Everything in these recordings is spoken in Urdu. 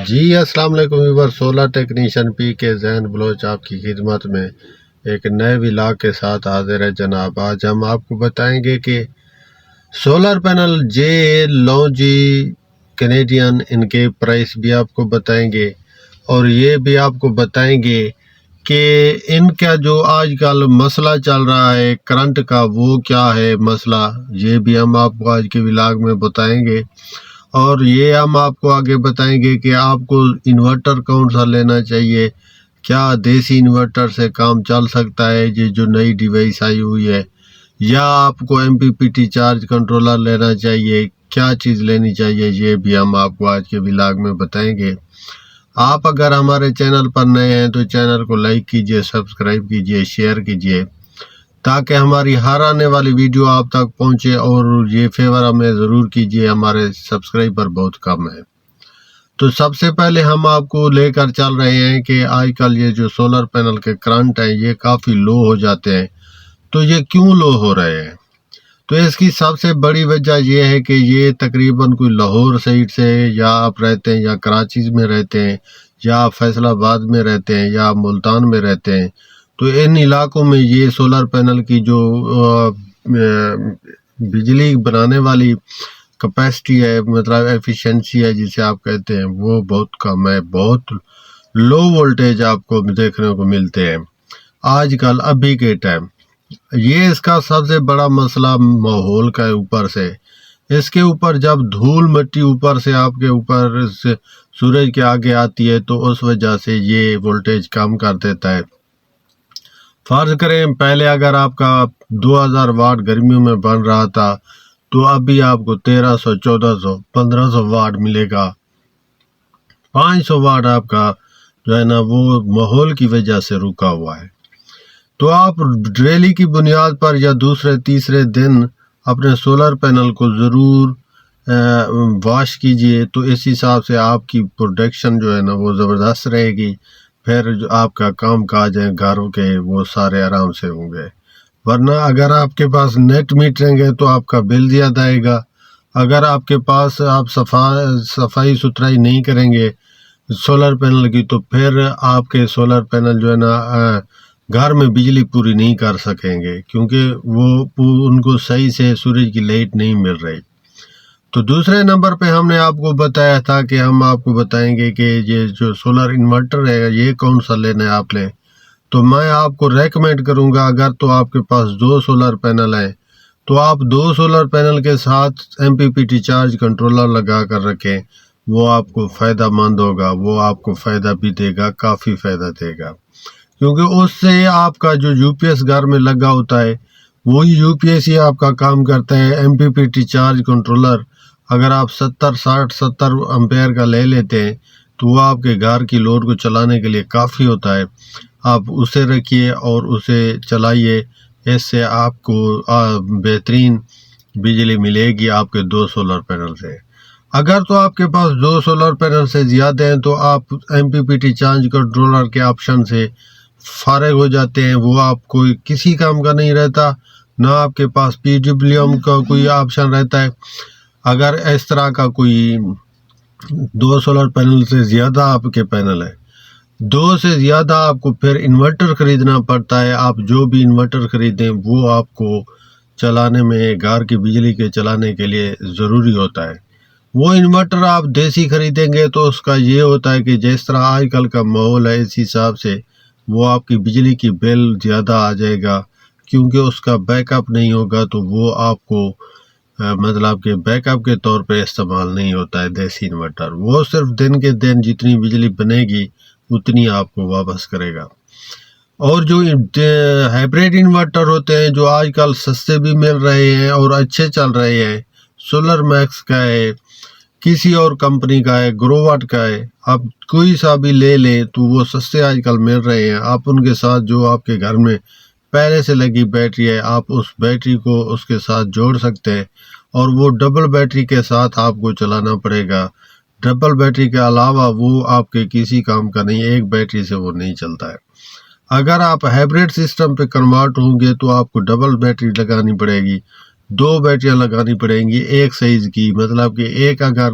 جی السلام علیکم ویور، سولر ٹیکنیشین پی کے ذہن بلوچ آپ کی خدمت میں ایک نئے ولاگ کے ساتھ حاضر ہے جناب۔ آج ہم آپ کو بتائیں گے کہ سولر پینل JLongi کینیڈین ان کے پرائس بھی آپ کو بتائیں گے، اور یہ بھی آپ کو بتائیں گے کہ ان کا جو آج کل مسئلہ چل رہا ہے کرنٹ کا وہ کیا ہے مسئلہ، یہ بھی ہم آپ کو آج کے ولاگ میں بتائیں گے۔ اور یہ ہم آپ کو آگے بتائیں گے کہ آپ کو انورٹر کون سا لینا چاہیے، کیا دیسی انورٹر سے کام چل سکتا ہے یہ جو نئی ڈیوائس آئی ہوئی ہے، یا آپ کو MPPT چارج کنٹرولر لینا چاہیے، کیا چیز لینی چاہیے، یہ بھی ہم آپ کو آج کے ولاگ میں بتائیں گے۔ آپ اگر ہمارے چینل پر نئے ہیں تو چینل کو لائک کیجئے، سبسکرائب کیجئے، شیئر کیجئے، تاکہ ہماری ہر آنے والی ویڈیو آپ تک پہنچے، اور یہ فیور ہمیں ضرور کیجئے، ہمارے سبسکرائبر بہت کم ہیں۔ تو سب سے پہلے ہم آپ کو لے کر چل رہے ہیں کہ آج کل یہ جو سولر پینل کے کرنٹ ہیں یہ کافی لو ہو جاتے ہیں، تو یہ کیوں لو ہو رہے ہیں؟ تو اس کی سب سے بڑی وجہ یہ ہے کہ یہ تقریباً کوئی لاہور سائڈ سے، یا آپ رہتے ہیں یا کراچی میں رہتے ہیں، یا آپ فیصل آباد میں رہتے ہیں، یا ملتان میں رہتے ہیں، تو ان علاقوں میں یہ سولر پینل کی جو بجلی بنانے والی کیپیسٹی ہے، مطلب ایفیشنسی ہے جسے آپ کہتے ہیں، وہ بہت کم ہے، بہت لو وولٹیج آپ کو دیکھنے کو ملتے ہیں آج کل ابھی کے ٹائم۔ یہ اس کا سب سے بڑا مسئلہ ماحول کا اوپر سے، اس کے اوپر جب دھول مٹی اوپر سے آپ کے اوپر سے سورج کے آگے آتی ہے تو اس وجہ سے یہ وولٹیج کم کر دیتا ہے۔ فرض کریں پہلے اگر آپ کا 2000 واٹ گرمیوں میں بن رہا تھا تو ابھی آپ کو 1300، 1400، 1500 واٹ ملے گا۔ 500 واٹ آپ کا جو ہے نا وہ ماحول کی وجہ سے رکا ہوا ہے۔ تو آپ ڈیلی کی بنیاد پر یا دوسرے تیسرے دن اپنے سولر پینل کو ضرور واش کیجئے، تو اس حساب سے آپ کی پروڈکشن جو ہے نا وہ زبردست رہے گی، پھر جو آپ کا کام کاج ہے گھروں کے وہ سارے آرام سے ہوں گے۔ ورنہ اگر آپ کے پاس نیٹ میٹرنگ ہے تو آپ کا بل زیادہ آئے گا، اگر آپ کے پاس آپ صفائی ستھرائی نہیں کریں گے سولر پینل کی تو پھر آپ کے سولر پینل جو ہے نا گھر میں بجلی پوری نہیں کر سکیں گے، کیونکہ وہ ان کو صحیح سے سورج کی لائٹ نہیں مل رہی۔ تو دوسرے نمبر پہ ہم نے آپ کو بتایا تھا کہ ہم آپ کو بتائیں گے کہ یہ جو سولر انورٹر ہے یہ کون سا لینا ہے آپ نے، تو میں آپ کو ریکمینڈ کروں گا اگر تو آپ کے پاس 2 سولر پینل ہیں تو آپ 2 سولر پینل کے ساتھ MPPT چارج کنٹرولر لگا کر رکھیں، وہ آپ کو فائدہ مند ہوگا، وہ آپ کو فائدہ بھی دے گا، کافی فائدہ دے گا، کیونکہ اس سے آپ کا جو UPS گھر میں لگا ہوتا ہے وہی UPS ہی آپ کا کام کرتا ہے۔ MPPT چارج کنٹرولر اگر آپ 70 امپیئر کا لے لیتے ہیں تو وہ آپ کے گھر کی لوڈ کو چلانے کے لیے کافی ہوتا ہے، آپ اسے رکھیے اور اسے چلائیے، اس سے آپ کو بہترین بجلی ملے گی آپ کے 2 سولر پینل سے۔ اگر تو آپ کے پاس 2 سولر پینل سے زیادہ ہیں تو آپ MPPT چارج کنٹرولر کے آپشن سے فارغ ہو جاتے ہیں، وہ آپ کو کسی کام کا نہیں رہتا، نہ آپ کے پاس PWM کا کوئی آپشن رہتا ہے۔ اگر اس طرح کا کوئی 2 سولر پینل سے زیادہ آپ کے پینل ہے، 2 سے زیادہ آپ کو پھر انورٹر خریدنا پڑتا ہے۔ آپ جو بھی انورٹر خریدیں وہ آپ کو چلانے میں گھر کی بجلی کے چلانے کے لیے ضروری ہوتا ہے۔ وہ انورٹر آپ دیسی خریدیں گے تو اس کا یہ ہوتا ہے کہ جس طرح آج کل کا ماحول ہے اس حساب سے وہ آپ کی بجلی کی بل زیادہ آ جائے گا، کیونکہ اس کا بیک اپ نہیں ہوگا، تو وہ آپ کو مطلب کہ بیک اپ کے طور پہ استعمال نہیں ہوتا ہے دیسی انورٹر، وہ صرف دن کے دن جتنی بجلی بنے گی اتنی آپ کو واپس کرے گا۔ اور جو ہائبریڈ انورٹر ہوتے ہیں جو آج کل سستے بھی مل رہے ہیں اور اچھے چل رہے ہیں، سولر میکس کا ہے، کسی اور کمپنی کا ہے، گروواٹ کا ہے، آپ کوئی سا بھی لے لیں تو وہ سستے آج کل مل رہے ہیں۔ آپ ان کے ساتھ جو آپ کے گھر میں پہلے سے لگی بیٹری ہے آپ اس بیٹری کو اس کے ساتھ جوڑ سکتے ہیں، اور وہ ڈبل بیٹری کے ساتھ آپ کو چلانا پڑے گا۔ ڈبل بیٹری کے علاوہ وہ آپ کے کسی کام کا نہیں، ایک بیٹری سے وہ نہیں چلتا ہے۔ اگر آپ ہائبریڈ سسٹم پہ کنورٹ ہوں گے تو آپ کو ڈبل بیٹری لگانی پڑے گی، 2 بیٹریاں لگانی پڑیں گی ایک سائز کی، مطلب کہ ایک اگر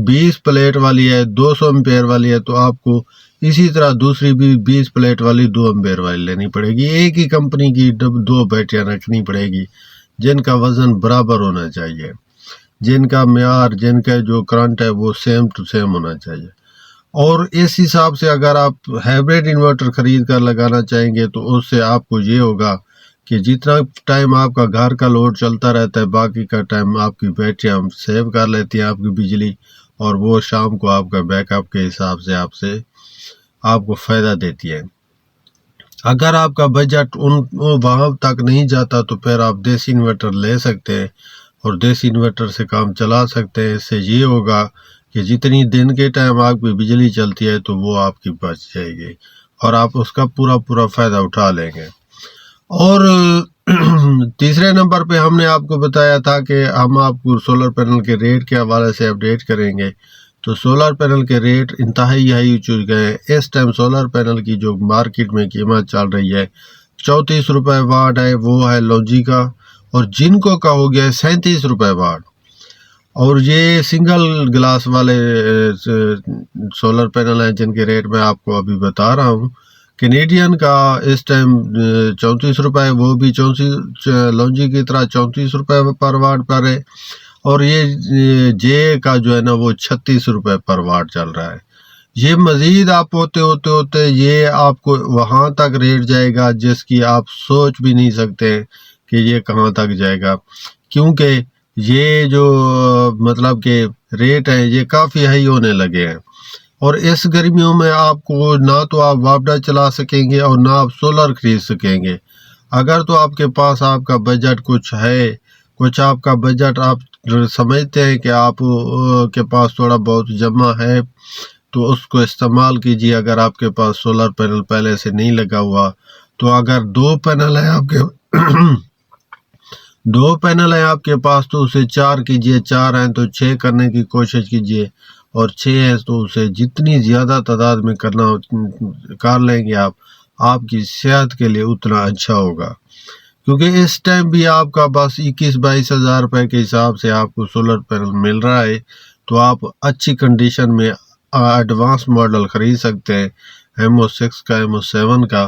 20 پلیٹ والی ہے 200 امپیئر والی ہے تو آپ کو اسی طرح دوسری بھی 20 پلیٹ والی 2 امپیئر والی لینی پڑے گی۔ ایک ہی کمپنی کی 2 بیٹریاں رکھنی پڑے گی جن کا وزن برابر ہونا چاہیے، جن کا معیار، جن کا جو کرنٹ ہے وہ سیم ٹو سیم ہونا چاہیے۔ اور اس حساب سے اگر آپ ہائبریڈ انورٹر خرید کر لگانا چاہیں گے تو اس سے آپ کو یہ ہوگا کہ جتنا ٹائم آپ کا گھر کا لوڈ چلتا رہتا ہے باقی کا ٹائم آپ کی بیٹریاں سیو کر لیتی ہیں آپ کی بجلی، اور وہ شام کو آپ کا بیک اپ کے حساب سے آپ کو فائدہ دیتی ہے۔ اگر آپ کا بجٹ وہاں تک نہیں جاتا تو پھر آپ دیسی انورٹر لے سکتے ہیں اور دیسی انورٹر سے کام چلا سکتے ہیں۔ اس سے یہ ہوگا کہ جتنی دن کے ٹائم آپ کی بجلی چلتی ہے تو وہ آپ کی بچ جائے گی اور آپ اس کا پورا فائدہ اٹھا لیں گے۔ اور تیسرے نمبر پہ ہم نے آپ کو بتایا تھا کہ ہم آپ کو سولر پینل کے ریٹ کے حوالے سے اپڈیٹ کریں گے۔ تو سولر پینل کے ریٹ انتہائی ہائی ہو چکے ہیں۔ اس ٹائم سولر پینل کی جو مارکیٹ میں قیمت چل رہی ہے 34 روپے واٹ ہے، وہ ہے لونجی کا، اور جنکو کا ہو گیا ہے 37 روپے واٹ۔ اور یہ سنگل گلاس والے سولر پینل ہیں جن کے ریٹ میں آپ کو ابھی بتا رہا ہوں۔ کینیڈین کا اس ٹائم 34 روپے، وہ بھی 34 لونجی کی طرح 34 روپے پر واٹ پر ہے، اور یہ جے کا جو ہے نا وہ 36 روپے پر واٹ چل رہا ہے۔ یہ مزید آپ ہوتے یہ آپ کو وہاں تک ریٹ جائے گا جس کی آپ سوچ بھی نہیں سکتے کہ یہ کہاں تک جائے گا، کیونکہ یہ جو مطلب کہ ریٹ ہیں یہ کافی ہائی ہونے لگے ہیں۔ اور اس گرمیوں میں آپ کو نہ تو آپ واپڈا چلا سکیں گے اور نہ آپ سولر خرید سکیں گے۔ اگر تو آپ کے پاس آپ کا بجٹ کچھ ہے، کچھ آپ کا بجٹ آپ سمجھتے ہیں کہ آپ کے پاس تھوڑا بہت جمع ہے تو اس کو استعمال کیجیے۔ اگر آپ کے پاس سولر پینل پہلے سے نہیں لگا ہوا تو اگر 2 پینل ہیں آپ کے 2 پینل ہیں آپ کے پاس تو اسے 4 کیجیے، 4 ہیں تو 6 کرنے کی کوشش کیجیے، اور 6 ہے تو اسے جتنی زیادہ تعداد میں کر لیں گے آپ کی صحت کے لیے اتنا اچھا ہوگا، کیونکہ اس ٹائم بھی آپ کا بس 21-22 ہزار روپے کے حساب سے آپ کو سولر پینل مل رہا ہے، تو آپ اچھی کنڈیشن میں ایڈوانس ماڈل خرید سکتے ہیں MO6 کا، MO7 کا،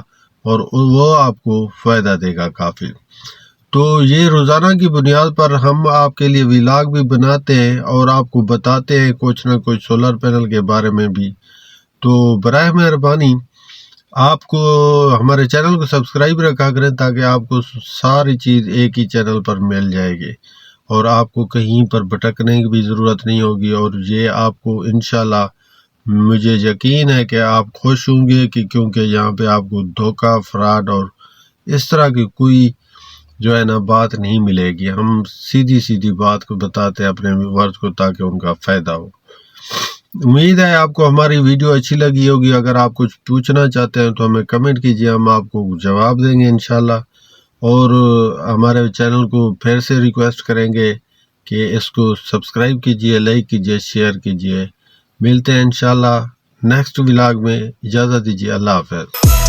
اور وہ آپ کو فائدہ دے گا کافی۔ تو یہ روزانہ کی بنیاد پر ہم آپ کے لیے ولاگ بھی بناتے ہیں اور آپ کو بتاتے ہیں کچھ نہ کچھ سولر پینل کے بارے میں بھی۔ تو براہ مہربانی آپ کو ہمارے چینل کو سبسکرائب رکھا کریں تاکہ آپ کو ساری چیز ایک ہی چینل پر مل جائے گی اور آپ کو کہیں پر بھٹکنے کی بھی ضرورت نہیں ہوگی، اور یہ آپ کو انشاءاللہ مجھے یقین ہے کہ آپ خوش ہوں گے کہ کیونکہ یہاں پہ آپ کو دھوکہ، فراڈ اور اس طرح کی کوئی جو ہے نا بات نہیں ملے گی۔ ہم سیدھی بات کو بتاتے ہیں اپنے ویورز کو تاکہ ان کا فائدہ ہو۔ امید ہے آپ کو ہماری ویڈیو اچھی لگی ہوگی۔ اگر آپ کچھ پوچھنا چاہتے ہیں تو ہمیں کمنٹ کیجیے، ہم آپ کو جواب دیں گے انشاءاللہ، اور ہمارے چینل کو پھر سے ریکویسٹ کریں گے کہ اس کو سبسکرائب کیجیے، لائک کیجیے، شیئر کیجیے۔ ملتے ہیں انشاءاللہ نیکسٹ ولاگ میں، اجازت دیجیے، اللہ حافظ۔